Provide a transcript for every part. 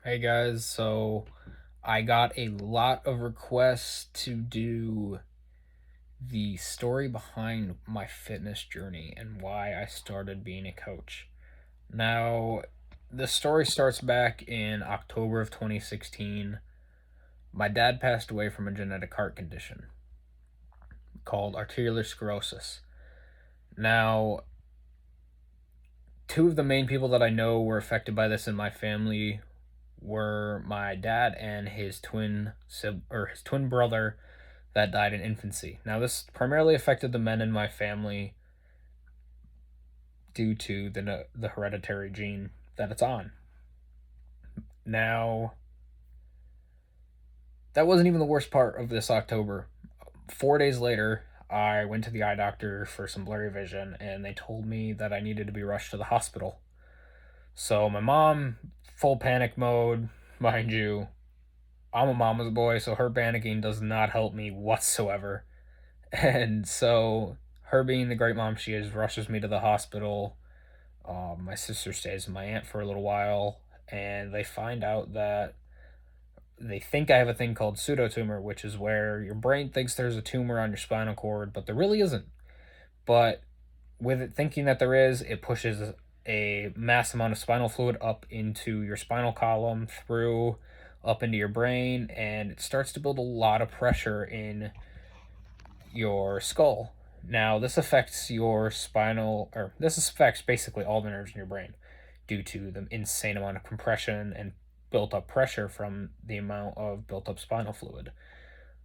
Hey guys, so I got a lot of requests to do the story behind my fitness journey and why I started being a coach. Now, the story starts back in October of 2016. My dad passed away from a genetic heart condition called arterial sclerosis. Now, two of the main people that I know were affected by this in my family were my dad and his twin brother that died in infancy. Now, this primarily affected the men in my family due to the hereditary gene that it's on. Now, that wasn't even the worst part of this October. 4 days later, I went to the eye doctor for some blurry vision, and they told me that I needed to be rushed to the hospital. So, my mom, full panic mode, mind you, I'm a mama's boy, so her panicking does not help me whatsoever. And so, her being the great mom she is, rushes me to the hospital. My sister stays with my aunt for a little while, and they find out that they think I have a thing called pseudotumor, which is where your brain thinks there's a tumor on your spinal cord, but there really isn't. But with it thinking that there is, it pushes a mass amount of spinal fluid up into your spinal column, through up into your brain, and it starts to build a lot of pressure in your skull. Now, this affects basically all the nerves in your brain due to the insane amount of compression and built up pressure from the amount of built up spinal fluid.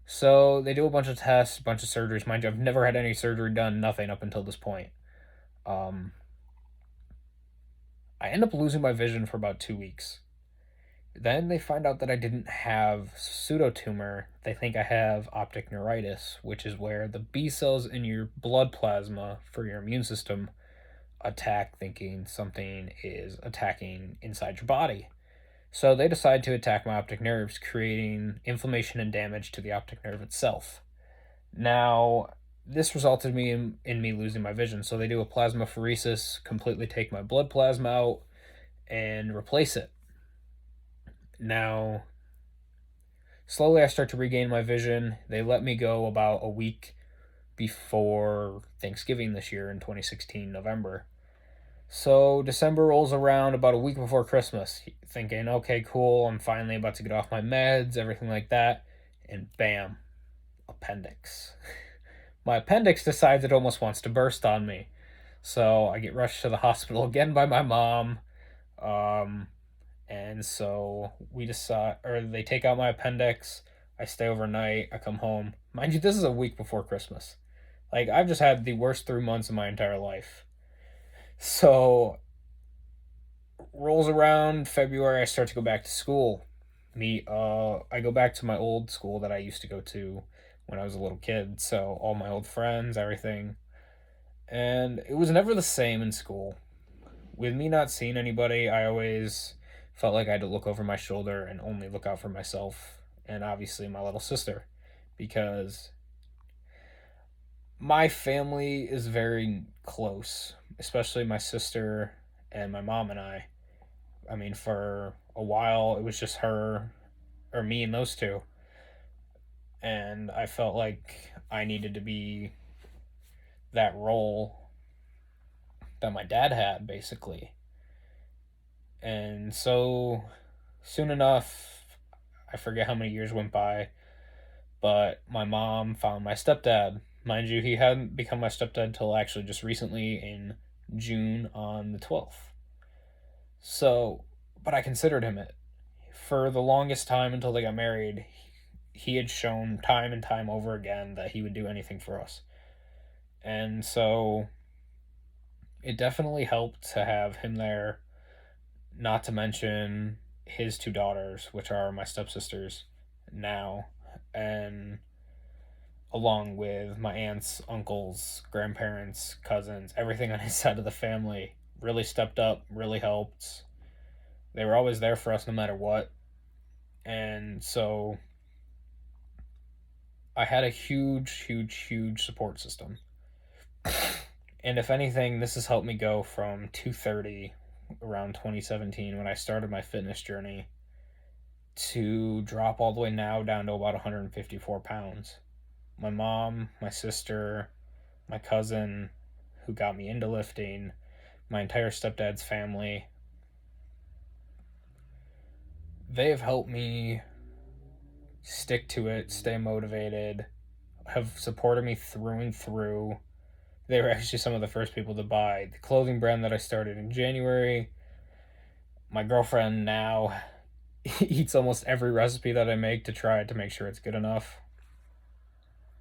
So they do a bunch of tests, a bunch of surgeries. Mind you, I've never had any surgery done, nothing up until this point. Um, I end up losing my vision for about 2 weeks. Then they find out that I didn't have pseudotumor. They think I have optic neuritis, which is where the B cells in your blood plasma for your immune system attack, thinking something is attacking inside your body. So they decide to attack my optic nerves, creating inflammation and damage to the optic nerve itself. Now, this resulted in me losing my vision. So they do a plasmapheresis, completely take my blood plasma out, and replace it. Now, slowly I start to regain my vision. They let me go about a week before Thanksgiving this year in 2016, November. So December rolls around about a week before Christmas, thinking, okay, cool, I'm finally about to get off my meds, everything like that. And bam, appendix. My appendix decides it almost wants to burst on me. So I get rushed to the hospital again by my mom. Um, and so they take out my appendix. I stay overnight. I come home. Mind you, this is a week before Christmas. Like, I've just had the worst 3 months of my entire life. So, rolls around February, I start to go back to school. I go back to my old school that I used to go to when I was a little kid. So, all my old friends, everything. And it was never the same in school. With me not seeing anybody, I always felt like I had to look over my shoulder and only look out for myself and obviously my little sister, because my family is very close, especially my sister and my mom and I. I mean, for a while, it was just her or me and those two. And I felt like I needed to be that role that my dad had, basically. And so soon enough, I forget how many years went by, but my mom found my stepdad. Mind you, he hadn't become my stepdad till actually just recently in June on the 12th. So, but I considered him it. For the longest time until they got married, he had shown time and time over again that he would do anything for us. And so it definitely helped to have him there, not to mention his two daughters, which are my stepsisters now, and along with my aunts, uncles, grandparents, cousins, everything on his side of the family really stepped up, really helped. They were always there for us no matter what. And so I had a huge, huge, huge support system. And if anything, this has helped me go from 230 around 2017 when I started my fitness journey to drop all the way now down to about 154 pounds. My mom, my sister, my cousin, who got me into lifting, my entire stepdad's family, they have helped me stick to it, stay motivated, have supported me through and through. They were actually some of the first people to buy the clothing brand that I started in January. My girlfriend now eats almost every recipe that I make to try to make sure it's good enough.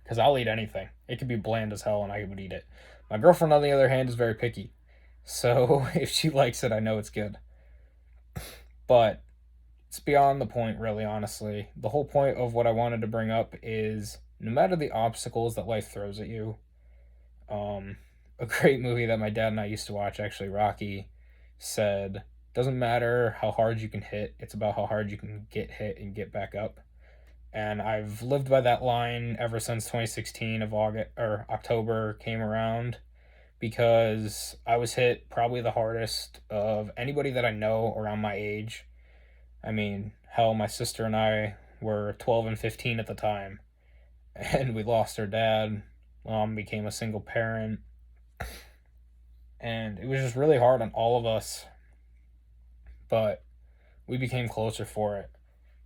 Because I'll eat anything. It could be bland as hell and I would eat it. My girlfriend, on the other hand, is very picky. So if she likes it, I know it's good. But it's beyond the point, really, honestly. The whole point of what I wanted to bring up is no matter the obstacles that life throws at you, um, a great movie that my dad and I used to watch, actually, Rocky, said, doesn't matter how hard you can hit, it's about how hard you can get hit and get back up. And I've lived by that line ever since 2016 of August or October came around because I was hit probably the hardest of anybody that I know around my age. I mean, hell, my sister and I were 12 and 15 at the time, and we lost our dad. Mom became a single parent, and it was just really hard on all of us, but we became closer for it.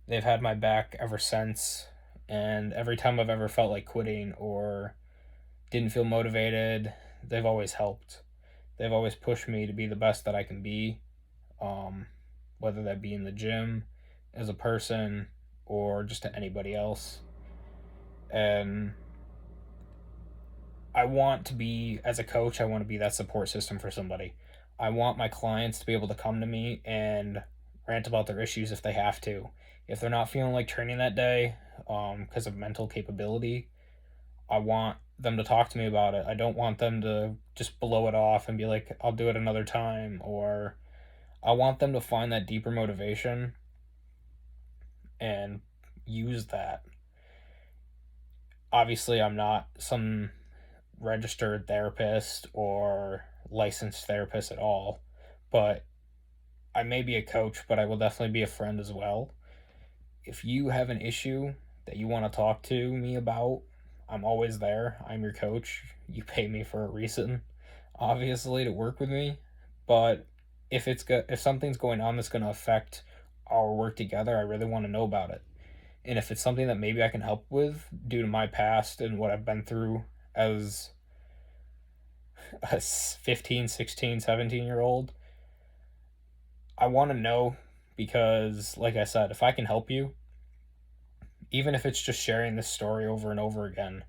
They've had my back ever since, and every time I've ever felt like quitting or didn't feel motivated, they've always helped. They've always pushed me to be the best that I can be, um, whether that be in the gym, as a person, or just to anybody else. And I want to be, as a coach, I want to be that support system for somebody. I want my clients to be able to come to me and rant about their issues if they have to. If they're not feeling like training that day because of mental capability, I want them to talk to me about it. I don't want them to just blow it off and be like, I'll do it another time. Or I want them to find that deeper motivation and use that. Obviously, I'm not some registered therapist or licensed therapist at all, but I may be a coach, but I will definitely be a friend as well. If you have an issue that you want to talk to me about, I'm always there. I'm your coach. You pay me for a reason, obviously, to work with me. But if something's going on that's going to affect our work together, I really want to know about it. And if it's something that maybe I can help with due to my past and what I've been through as a 15, 16, 17 year old, I want to know because, like I said, if I can help you, even if it's just sharing this story over and over again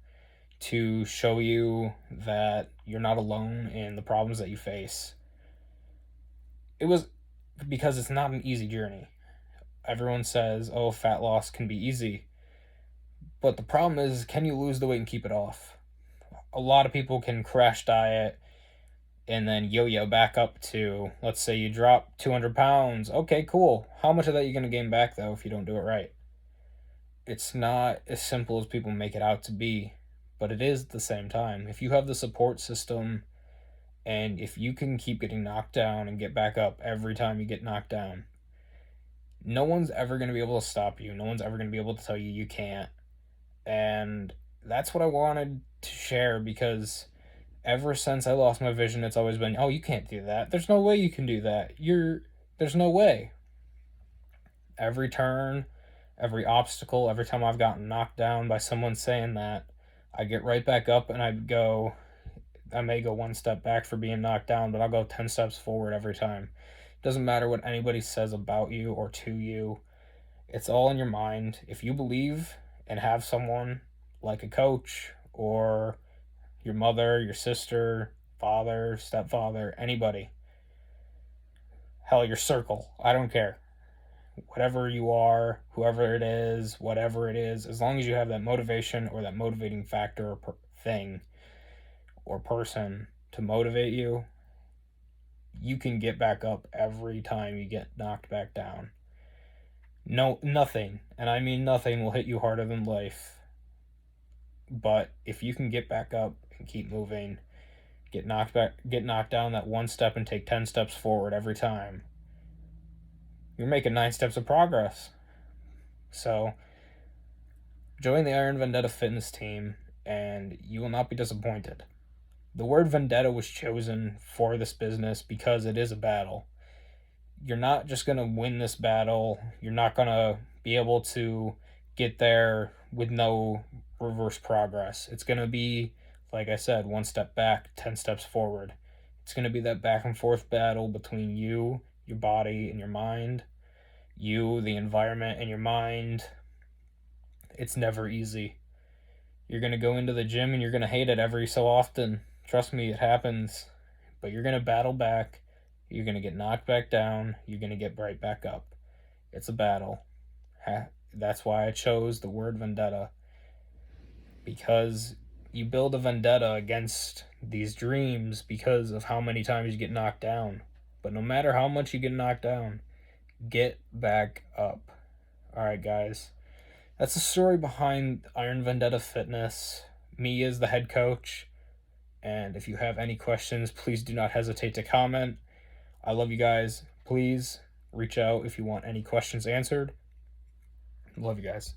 to show you that you're not alone in the problems that you face, it was because it's not an easy journey. Everyone says, oh, fat loss can be easy. But the problem is, can you lose the weight and keep it off? A lot of people can crash diet and then yo-yo back up to, let's say you drop 200 pounds. Okay, cool. How much of that are you going to gain back, though, if you don't do it right? It's not as simple as people make it out to be, but it is at the same time. If you have the support system and if you can keep getting knocked down and get back up every time you get knocked down, no one's ever going to be able to stop you. No one's ever going to be able to tell you you can't. And that's what I wanted to share because ever since I lost my vision, it's always been, oh, you can't do that. There's no way you can do that. There's no way. Every turn, every obstacle, every time I've gotten knocked down by someone saying that, I get right back up and I may go one step back for being knocked down, but I'll go 10 steps forward every time. Doesn't matter what anybody says about you or to you. It's all in your mind. If you believe and have someone like a coach or your mother, your sister, father, stepfather, anybody, hell, your circle, I don't care. Whatever you are, whoever it is, whatever it is, as long as you have that motivation or that motivating factor or thing or person to motivate you, you can get back up every time you get knocked back down. No, nothing, and I mean nothing, will hit you harder than life. But if you can get back up and keep moving, get knocked down that one step and take 10 steps forward every time, you're making 9 steps of progress. So join the Iron Vendetta fitness team, and you will not be disappointed. The word vendetta was chosen for this business because it is a battle. You're not just going to win this battle. You're not going to be able to get there with no reverse progress. It's going to be, like I said, one step back, 10 steps forward. It's going to be that back and forth battle between you, your body, and your mind, you, the environment, and your mind. It's never easy. You're going to go into the gym and you're going to hate it every so often. Trust me, it happens. But you're going to battle back. You're going to get knocked back down. You're going to get right back up. It's a battle. That's why I chose the word vendetta. Because you build a vendetta against these dreams because of how many times you get knocked down. But no matter how much you get knocked down, get back up. Alright, guys. That's the story behind Iron Vendetta Fitness. Me as the head coach. And if you have any questions, please do not hesitate to comment. I love you guys. Please reach out if you want any questions answered. Love you guys.